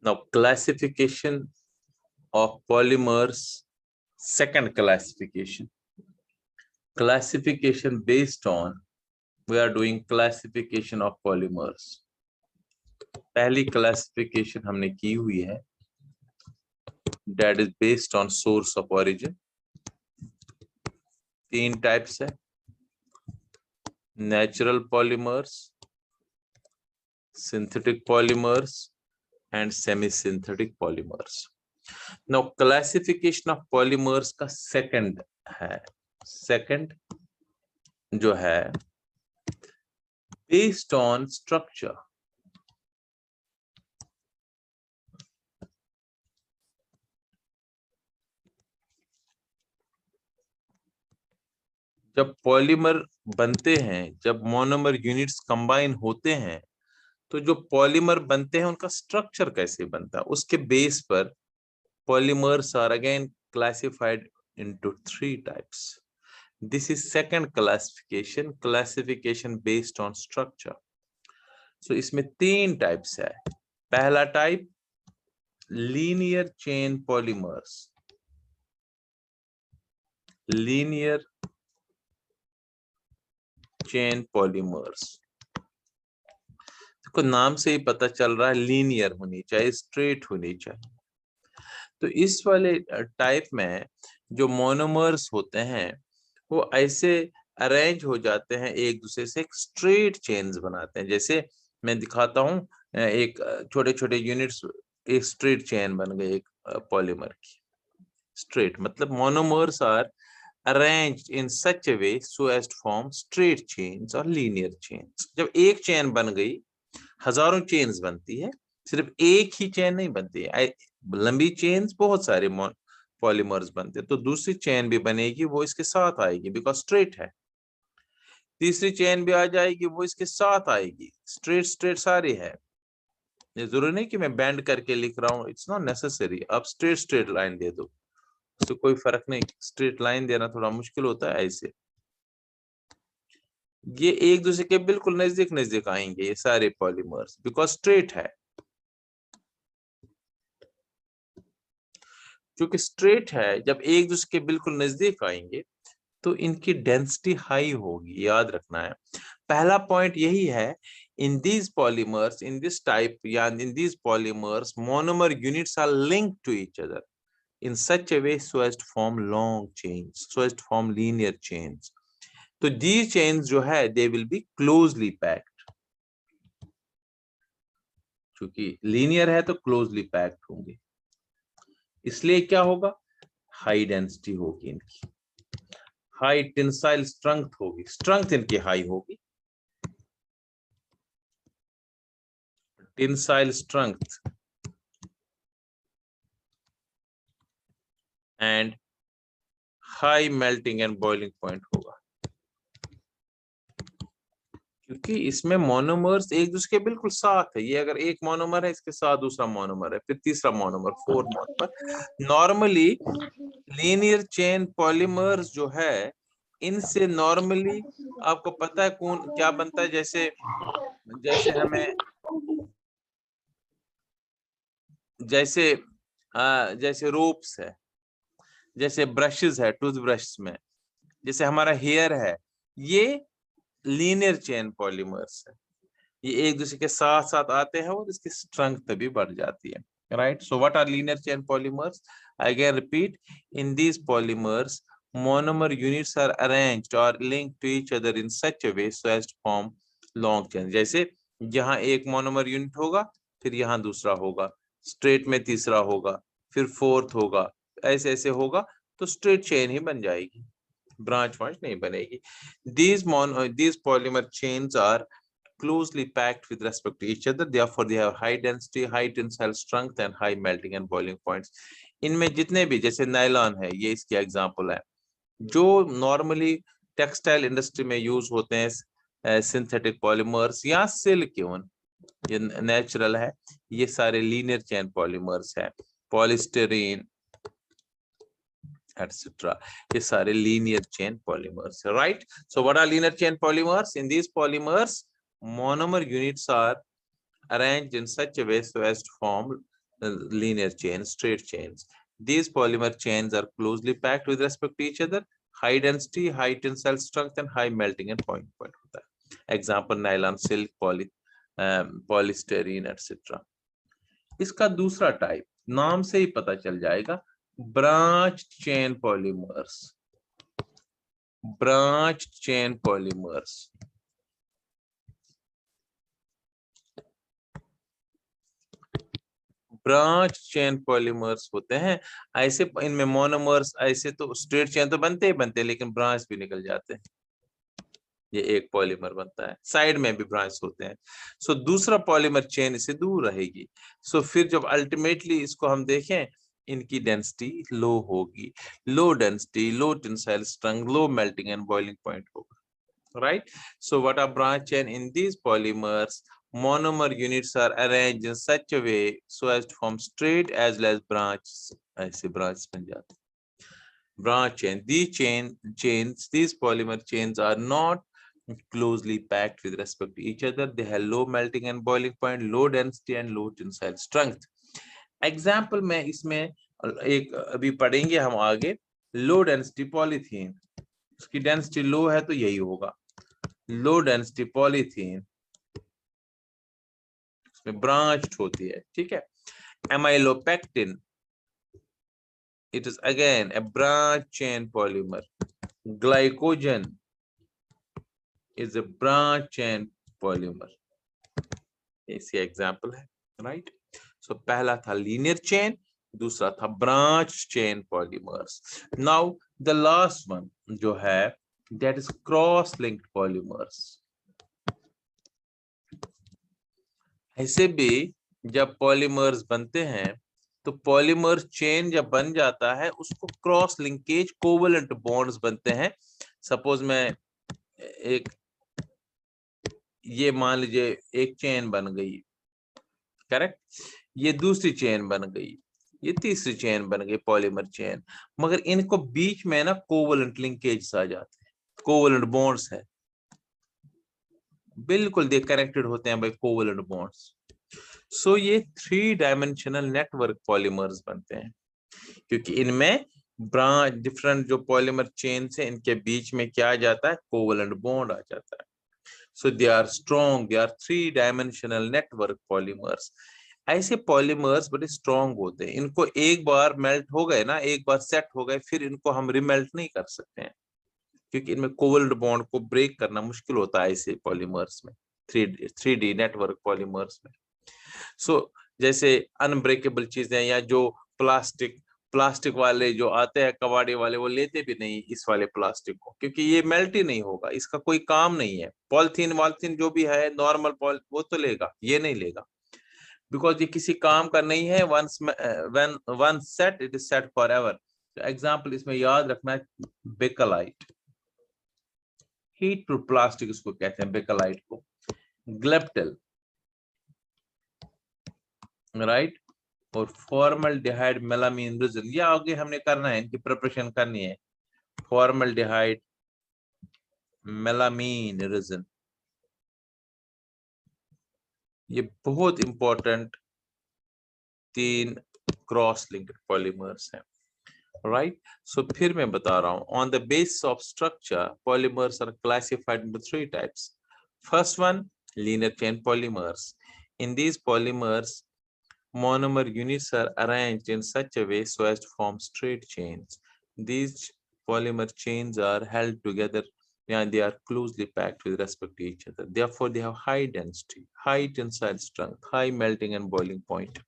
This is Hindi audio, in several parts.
Now classification of polymers, second classification based on, we are doing classification of polymers. पहली classification हमने की हुई है, that is based on source of origin. 3 types है, natural polymers, synthetic polymers and semi-synthetic polymers. Now classification of polymers का second है, second जो है based on structure. जब पॉलीमर बनते हैं, जब मोनोमर यूनिट्स कंबाइन होते हैं, तो जो पॉलीमर बनते हैं उनका स्ट्रक्चर कैसे बनता है, उसके बेस पर polymers are again classified into 3 types. This is second classification based on structure. So इसमें 3 types है. पहला type linear chain polymers. Linear chain polymers. तो नाम से ही पता चल रहा है लीनियर होनी चाहिए, स्ट्रेट होनी चाहिए. तो इस वाले टाइप में जो मोनोमर्स होते हैं वो ऐसे अरेंज हो जाते हैं, एक दूसरे से एक स्ट्रेट चेन्स बनाते हैं. जैसे मैं दिखाता हूं, एक छोटे छोटे यूनिट्स, एक स्ट्रेट चेन बन गई एक पॉलीमर की. स्ट्रेट मतलब monomers are arranged in such a way so as to form straight chains और लीनियर चेन्स. जब एक चेन बन गई, हजारों चेन्स बनती है, सिर्फ एक ही चेन नहीं बनती है. लंबी चेन्स बहुत सारे पॉलीमर्स बनते हैं, तो दूसरी चेन भी बनेगी, वो इसके साथ आएगी बिकॉज स्ट्रेट है. तीसरी चेन भी आ जाएगी, वो इसके साथ आएगी. स्ट्रेट स्ट्रेट सारे है. ये जरूरी नहीं कि मैं बैंड करके लिख रहा हूँ, इट्स नॉट नेसेसरी. आप स्ट्रेट स्ट्रेट लाइन दे दो, उससे कोई फर्क नहीं. स्ट्रेट लाइन देना थोड़ा मुश्किल होता है. ऐसे ये एक दूसरे के बिल्कुल नजदीक नजदीक आएंगे ये सारे पॉलीमर्स, बिकॉज स्ट्रेट है. क्योंकि स्ट्रेट है, जब एक दूसरे के बिल्कुल नजदीक आएंगे तो इनकी डेंसिटी हाई होगी. याद रखना है, पहला पॉइंट यही है. In these polymers, in this type या in these polymers, monomer units are linked to each other in such a way so as to form long chains, so as to form linear chains. तो these chains जो है they will be closely packed. क्योंकि linear है तो closely packed होंगे, इसलिए क्या होगा, हाई डेंसिटी होगी इनकी, हाई टेंसाइल स्ट्रेंथ होगी, स्ट्रेंथ इनकी हाई होगी, tensile strength and high melting and boiling point होगा. क्योंकि इसमें मोनोमर्स एक दूसरे के बिल्कुल साथ है. ये अगर एक मोनोमर है, इसके साथ दूसरा मोनोमर है, फिर तीसरा monomer, fourth monomer. Normally linear chain polymers जो है, इनसे नॉर्मली आपको पता है कौन क्या बनता है. जैसे जैसे हमें जैसे रोप्स है, जैसे ब्रशेस है टूथ ब्रश में, जैसे हमारा हेयर है, ये लीनियर चेन पॉलीमर्स है. ये एक दूसरे के साथ साथ आते हैं और इसकी स्ट्रेंथ भी बढ़ जाती है. Right. So what are linear chain polymers? Again repeat, in these polymers monomer units are arranged or linked to each other in such a way so as to form long chain. जैसे यहाँ एक मोनोमर यूनिट होगा, फिर यहाँ दूसरा होगा, स्ट्रेट में तीसरा होगा, फिर फोर्थ होगा, ऐसे ऐसे होगा, तो स्ट्रेट चेन ही बन जाएगी, ब्रांच वांच नहीं बनेगी. These polymer chains are closely packed with respect to each other, therefore they have high density, high tensile strength and high melting and boiling points. इनमें जितने भी, जैसे नायलॉन है, ये इसकी एग्जांपल है, जो नॉर्मली टेक्सटाइल इंडस्ट्री में यूज होते हैं, सिंथेटिक पॉलीमर्स या सिलिकॉन, ये नेचुरल है, ये सारे लीनियर चेन पॉलीमर्स है. Polystyrene etc. ये सारे linear chain polymers, right? So what are linear chain polymers? In these polymers, monomer units are arranged in such a way so as to form linear chains, straight chains. These polymer chains are closely packed with respect to each other. High density, high tensile strength, and high melting and boiling point होता है. Example nylon, silk, polystyrene, etc. इसका दूसरा टाइप नाम से ही पता चल जाएगा, branch chain polymers. Branch chain polymers. Branch chain polymers होते हैं ऐसे, इनमें मोनोमर्स ऐसे तो स्ट्रेट चेन तो बनते ही बनते हैं, लेकिन ब्रांच भी निकल जाते हैं. ये एक पॉलीमर बनता है, साइड में भी ब्रांच होते हैं. सो दूसरा पॉलीमर चेन इससे दूर रहेगी. सो फिर जब अल्टीमेटली इसको हम देखें, इनकी डेंसिटी लो होगी. Low density, low tensile strength, low melting and boiling point होगा. Right? So what are branch chain? In these polymers, monomer units are arranged in such a way so as to form straight as well as branches. ऐसे branches बन जाते हैं. Branch chain. These polymer chains are not closely packed with respect to each other. They have low melting and boiling point, low density and low tensile strength. Example में इसमें एक अभी पढ़ेंगे हम आगे. Low density polythene. उसकी डेंसिटी लो है तो यही होगा. लो डेंसिटी पॉलीथीन इसमें ब्रांच्ड होती है. ठीक है. Amylopectin, it is again A branch chain polymer. Glycogen is a branch chain polymer. ऐसी एग्जांपल है. राइट. सो पहला था लीनियर चेन, दूसरा था branch chain polymers. Now the last one जो है, that is cross-linked polymers. ऐसे भी जब पॉलीमर्स बनते हैं तो पॉलीमर चेन जब बन जाता है उसको क्रॉस लिंकेज कोवलेंट बॉन्ड्स बनते हैं. सपोज मैं एक, ये मान लीजिए एक चेन बन गई, करेक्ट. ये दूसरी चेन बन गई, ये तीसरी चेन बन गई पॉलीमर चेन, मगर इनको बीच में ना कोवलेंट लिंकेज आ जाते हैं, कोवलेंट बॉन्ड्स है. बिल्कुल दे कनेक्टेड होते हैं बाय कोवलेंट बॉन्ड्स. सो ये 3 डायमेंशनल नेटवर्क पॉलीमर्स बनते हैं, क्योंकि इनमें ब्रांच डिफरेंट जो पॉलीमर चेन से इनके बीच में क्या आ जाता है, कोवलेंट बॉन्ड आ जाता है. So they are strong, they are 3 dimensional network polymers. ऐसे पॉलीमर्स बड़े स्ट्रॉन्ग होते हैं. इनको एक बार मेल्ट हो गए ना, एक बार सेट हो गए, फिर इनको हम रिमेल्ट नहीं कर सकते हैं, क्योंकि इनमें कोवलेंट बॉन्ड को ब्रेक करना मुश्किल होता है ऐसे पॉलीमर्स में, 3D नेटवर्क पॉलीमर्स में. सो जैसे अनब्रेकेबल चीजें या जो प्लास्टिक वाले जो आते हैं कबाड़ी वाले, वो लेते भी नहीं इस वाले प्लास्टिक को, क्योंकि ये मेल्ट ही नहीं होगा, इसका कोई काम नहीं है. पॉलिथीन जो भी है नॉर्मल वो तो लेगा, ये नहीं लेगा, बिकॉज ये किसी काम का नहीं है. One set it is set for ever. Example इसमें याद रखना है, बेकलाइट, हीट प्रूफ प्लास्टिक इसको कहते हैं, बेकलाइट को. ग्लेप्टल, राइट. और फॉर्मल्डिहाइड मेलामीन रेजिन, ये आगे हमने करना है, इनकी प्रिपरेशन करनी है. फॉर्मल्डिहाइड मेलामीन रेजिन, ये बहुत इंपॉर्टेंट 3 क्रॉस लिंक्ड पॉलीमर्स हैं. राइट. सो फिर मैं बता रहा हूं, on the basis of structure polymers are classified into 3 types. First one, linear chain polymers. In these polymers, monomer units are arranged in such a way so as to form straight chains. These polymer chains are held together and they are closely packed with respect to each other. Therefore, they have high density, high tensile strength, high melting and boiling point.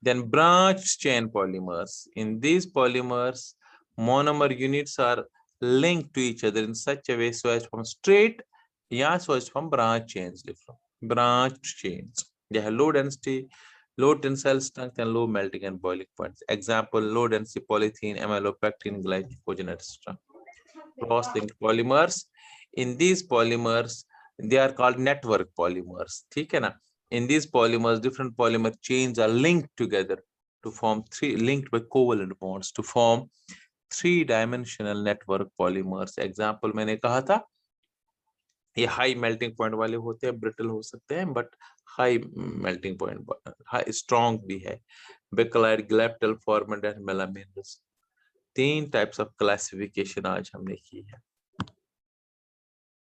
Then branch chain polymers. In these polymers, monomer units are linked to each other in such a way so as to form straight, so as to form branch chains. Branch chains. They have low density, low tensile strength, and low melting and boiling points. Example: low density polythene, amylopectin, glycogen, etc. Cross-linked polymers. In these polymers, they are called network polymers. ठीक है ना? In these polymers, different polymer chains are linked together to form linked by covalent bonds to form 3-dimensional network polymers. Example मैंने कहा था, ये हाई मेल्टिंग पॉइंट वाले होते हैं, ब्रिटल हो सकते हैं, but high melting point, high strong भी है। Bakelite, glyptal, formate and melamines, 3 types of classification आज हमने की है।